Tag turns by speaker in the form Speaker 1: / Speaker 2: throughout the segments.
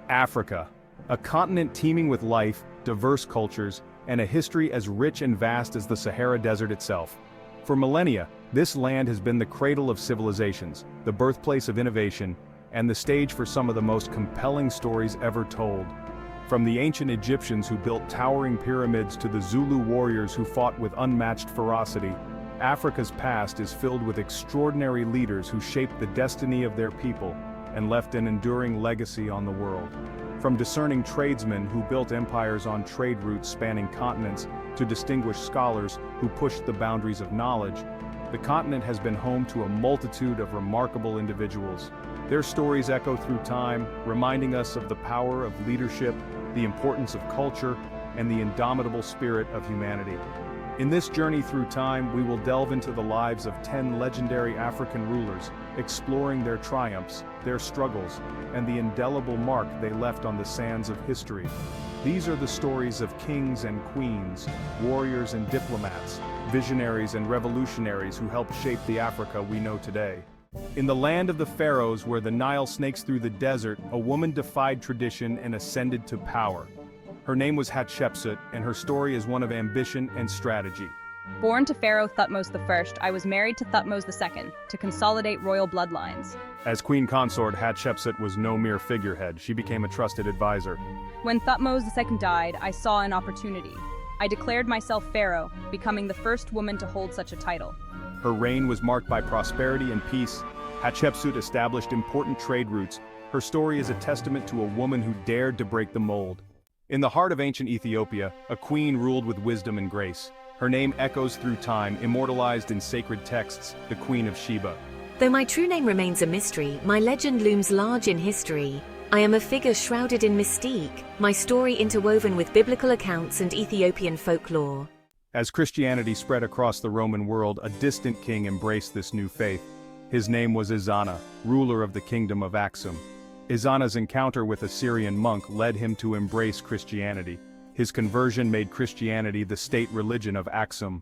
Speaker 1: Africa, a continent teeming with life, diverse cultures, and a history as rich and vast as the Sahara Desert itself. For millennia, this land has been the cradle of civilizations, the birthplace of innovation, and the stage for some of the most compelling stories ever told. From the ancient Egyptians who built towering pyramids to the Zulu warriors who fought with unmatched ferocity, Africa's past is filled with extraordinary leaders who shaped the destiny of their people and left an enduring legacy on the world. From discerning tradesmen who built empires on trade routes spanning continents to distinguished scholars who pushed the boundaries of knowledge, the continent has been home to a multitude of remarkable individuals. Their stories echo through time, reminding us of the power of leadership, the importance of culture, and the indomitable spirit of humanity. In this journey through time, we will delve into the lives of 10 legendary African rulers, exploring their triumphs, their struggles, and the indelible mark they left on the sands of history. These are the stories of kings and queens, warriors and diplomats, visionaries and revolutionaries who helped shape the Africa we know today. In the land of the pharaohs where the Nile snakes through the desert, a woman defied tradition and ascended to power. Her name was Hatshepsut, and her story is one of ambition and strategy.
Speaker 2: Born to Pharaoh Thutmose I, I was married to Thutmose II to consolidate royal bloodlines.
Speaker 1: As queen consort, Hatshepsut was no mere figurehead, she became a trusted advisor.
Speaker 2: When Thutmose II died, I saw an opportunity. I declared myself pharaoh, becoming the first woman to hold such a title.
Speaker 1: Her reign was marked by prosperity and peace. Hatshepsut established important trade routes. Her story is a testament to a woman who dared to break the mold. In the heart of ancient Ethiopia, a queen ruled with wisdom and grace. Her name echoes through time, immortalized in sacred texts, the Queen of Sheba.
Speaker 3: Though my true name remains a mystery, my legend looms large in history. I am a figure shrouded in mystique, my story interwoven with biblical accounts and Ethiopian folklore.
Speaker 1: As Christianity spread across the Roman world, a distant king embraced this new faith. His name was Ezana, ruler of the kingdom of Aksum. Ezana's encounter with a Syrian monk led him to embrace Christianity. His conversion made Christianity the state religion of Aksum.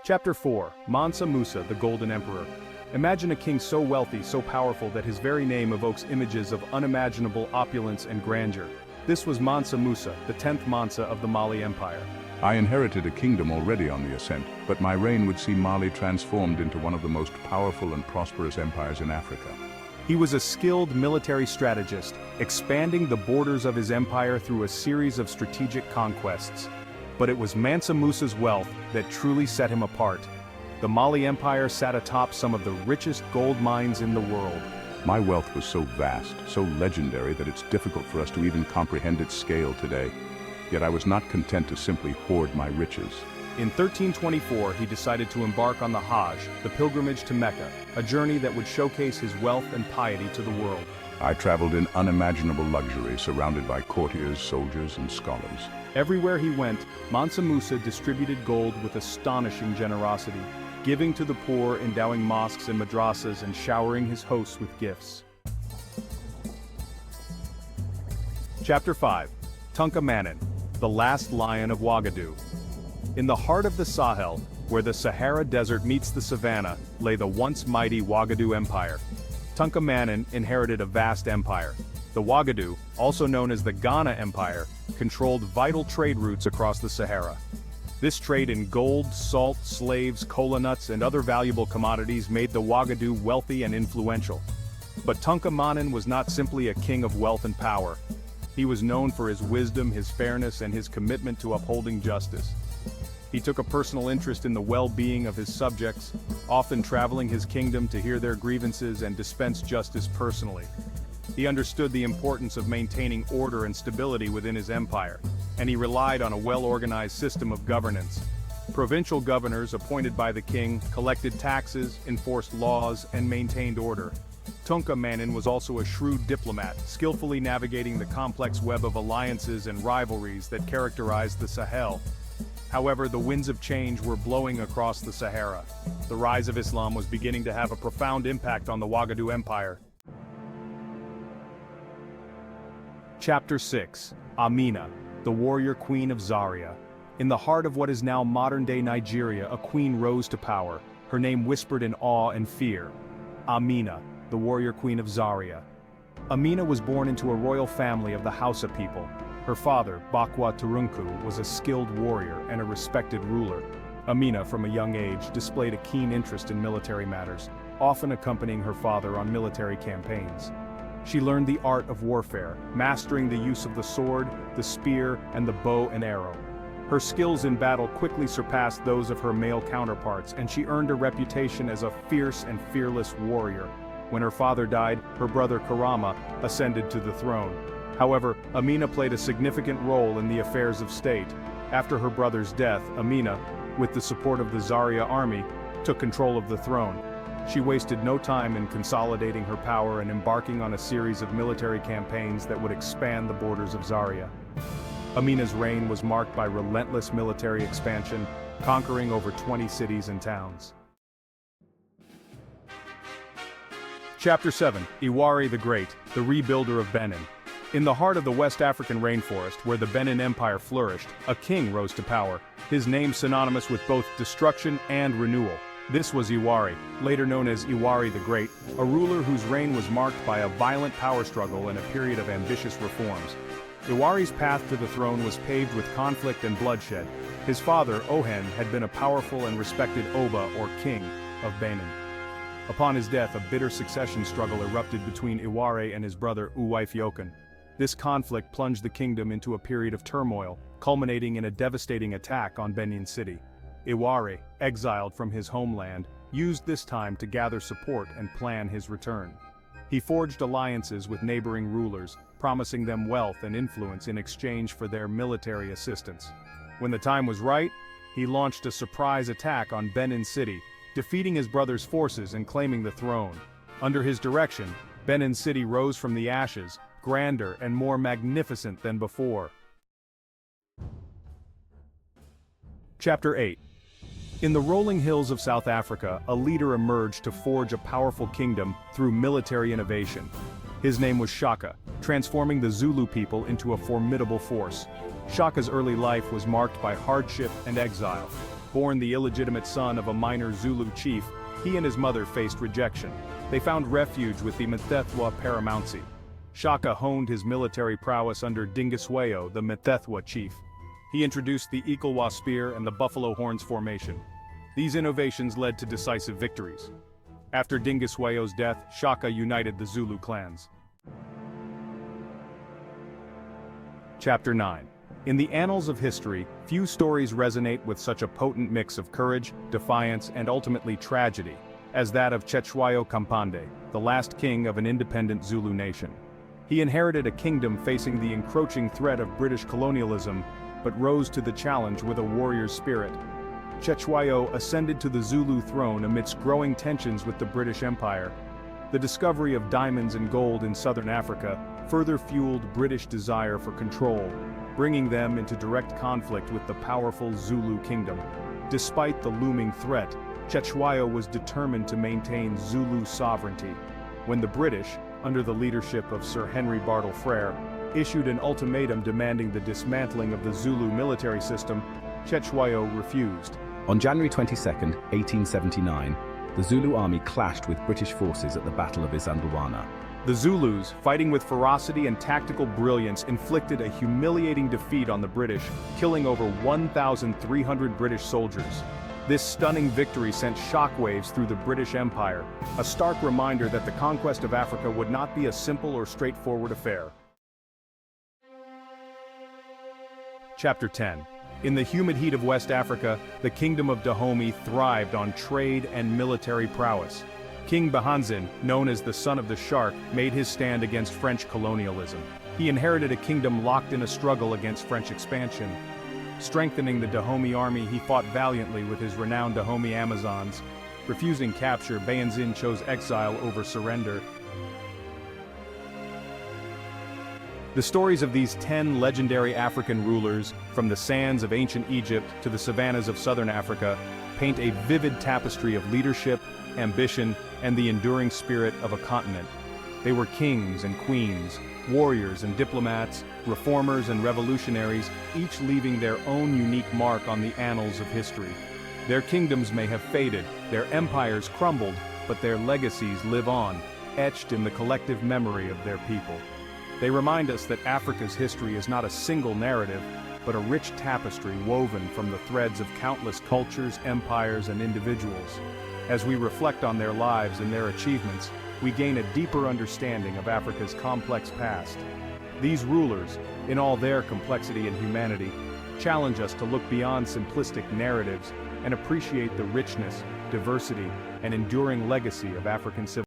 Speaker 1: Chapter 4. Mansa Musa, the Golden Emperor. Imagine a king so wealthy, so powerful that his very name evokes images of unimaginable opulence and grandeur. This was Mansa Musa, the 10th Mansa of the Mali Empire.
Speaker 4: I inherited a kingdom already on the ascent, but my reign would see Mali transformed into one of the most powerful and prosperous empires in Africa.
Speaker 1: He was a skilled military strategist, expanding the borders of his empire through a series of strategic conquests. But it was Mansa Musa's wealth that truly set him apart. The Mali Empire sat atop some of the richest gold mines in the world.
Speaker 4: My wealth was so vast, so legendary that it's difficult for us to even comprehend its scale today. Yet I was not content to simply hoard my riches.
Speaker 1: In 1324, he decided to embark on the Hajj, the pilgrimage to Mecca, a journey that would showcase his wealth and piety to the world.
Speaker 4: I traveled in unimaginable luxury, surrounded by courtiers, soldiers, and scholars.
Speaker 1: Everywhere he went, Mansa Musa distributed gold with astonishing generosity, giving to the poor, endowing mosques and madrasas, and showering his hosts with gifts. Chapter 5. Tunka Manin, the last lion of Ouagadougou. In the heart of the Sahel, where the Sahara Desert meets the savannah, lay the once mighty Ouagadougou Empire. Tunka Manin inherited a vast empire. The Ouagadougou, also known as the Ghana Empire, controlled vital trade routes across the Sahara. This trade in gold, salt, slaves, kola nuts, and other valuable commodities made the Ouagadougou wealthy and influential. But Tunka Manin was not simply a king of wealth and power. He was known for his wisdom, his fairness, and his commitment to upholding justice. He took a personal interest in the well-being of his subjects, often traveling his kingdom to hear their grievances and dispense justice personally. He understood the importance of maintaining order and stability within his empire, and he relied on a well-organized system of governance. Provincial governors appointed by the king collected taxes, enforced laws, and maintained order. Tunka Manin was also a shrewd diplomat, skillfully navigating the complex web of alliances and rivalries that characterized the Sahel. However, the winds of change were blowing across the Sahara. The rise of Islam was beginning to have a profound impact on the Ouagadougou Empire. Chapter 6. Amina, the warrior queen of Zaria. In the heart of what is now modern-day Nigeria, a queen rose to power, her name whispered in awe and fear. Amina, the the warrior queen of Zaria. Amina was born into a royal family of the Hausa people. Her father, Bakwa Turunku, was a skilled warrior and a respected ruler. Amina, from a young age, displayed a keen interest in military matters, often accompanying her father on military campaigns. She learned the art of warfare, mastering the use of the sword, the spear, and the bow and arrow. Her skills in battle quickly surpassed those of her male counterparts, and she earned a reputation as a fierce and fearless warrior. When her father died, her brother Karama ascended to the throne. However, Amina played a significant role in the affairs of state. After her brother's death, Amina, with the support of the Zaria army, took control of the throne. She wasted no time in consolidating her power and embarking on a series of military campaigns that would expand the borders of Zaria. Amina's reign was marked by relentless military expansion, conquering over 20 cities and towns. Chapter 7: Iwari the Great, the Rebuilder of Benin. In the heart of the West African rainforest, where the Benin Empire flourished, a king rose to power, his name synonymous with both destruction and renewal. This was Iwari, later known as Iwari the Great, a ruler whose reign was marked by a violent power struggle and a period of ambitious reforms. Iwari's path to the throne was paved with conflict and bloodshed. His father, Ohen, had been a powerful and respected Oba, or king, of Benin. Upon his death, a bitter succession struggle erupted between Iwari and his brother Uwaifiokan. This conflict plunged the kingdom into a period of turmoil, culminating in a devastating attack on Benin City. Iwari, exiled from his homeland, used this time to gather support and plan his return. He forged alliances with neighboring rulers, promising them wealth and influence in exchange for their military assistance. When the time was right, he launched a surprise attack on Benin City, defeating his brother's forces and claiming the throne. Under his direction, Benin City rose from the ashes, grander and more magnificent than before. Chapter 8. In the rolling hills of South Africa, a leader emerged to forge a powerful kingdom through military innovation. His name was Shaka, transforming the Zulu people into a formidable force. Shaka's early life was marked by hardship and exile. Born the illegitimate son of a minor Zulu chief, he and his mother faced rejection. They found refuge with the Mthethwa paramountcy. Shaka honed his military prowess under Dingiswayo, the Mthethwa chief. He introduced the Ikalwa spear and the buffalo horns formation. These innovations led to decisive victories. After Dingiswayo's death, Shaka united the Zulu clans. Chapter 9. In the annals of history, few stories resonate with such a potent mix of courage, defiance, and ultimately tragedy, as that of Cetshwayo Kampande, the last king of an independent Zulu nation. He inherited a kingdom facing the encroaching threat of British colonialism, but rose to the challenge with a warrior's spirit. Cetshwayo ascended to the Zulu throne amidst growing tensions with the British Empire. The discovery of diamonds and gold in southern Africa further fueled British desire for control, bringing them into direct conflict with the powerful Zulu kingdom. Despite the looming threat, Cetshwayo was determined to maintain Zulu sovereignty. When the British, under the leadership of Sir Henry Bartle Frere, issued an ultimatum demanding the dismantling of the Zulu military system, Cetshwayo refused.
Speaker 5: On January 22, 1879, the Zulu army clashed with British forces at the Battle of Isandlwana.
Speaker 1: The Zulus, fighting with ferocity and tactical brilliance, inflicted a humiliating defeat on the British, killing over 1,300 British soldiers. This stunning victory sent shockwaves through the British Empire, a stark reminder that the conquest of Africa would not be a simple or straightforward affair. Chapter 10. In the humid heat of West Africa, the kingdom of Dahomey thrived on trade and military prowess. King Bahanzin, known as the Son of the Shark, made his stand against French colonialism. He inherited a kingdom locked in a struggle against French expansion. Strengthening the Dahomey army, he fought valiantly with his renowned Dahomey Amazons. Refusing capture, Bahanzin chose exile over surrender. The stories of these 10 legendary African rulers, from the sands of ancient Egypt to the savannas of southern Africa, paint a vivid tapestry of leadership, ambition, and the enduring spirit of a continent. They were kings and queens, warriors and diplomats, reformers and revolutionaries, each leaving their own unique mark on the annals of history. Their kingdoms may have faded, their empires crumbled, but their legacies live on. etched in the collective memory of their people. They remind us that Africa's history is not a single narrative, but a rich tapestry woven from the threads of countless cultures, empires, and individuals. As we reflect on their lives and their achievements, we gain a deeper understanding of Africa's complex past. These rulers, in all their complexity and humanity, challenge us to look beyond simplistic narratives and appreciate the richness, diversity, and enduring legacy of African civilization.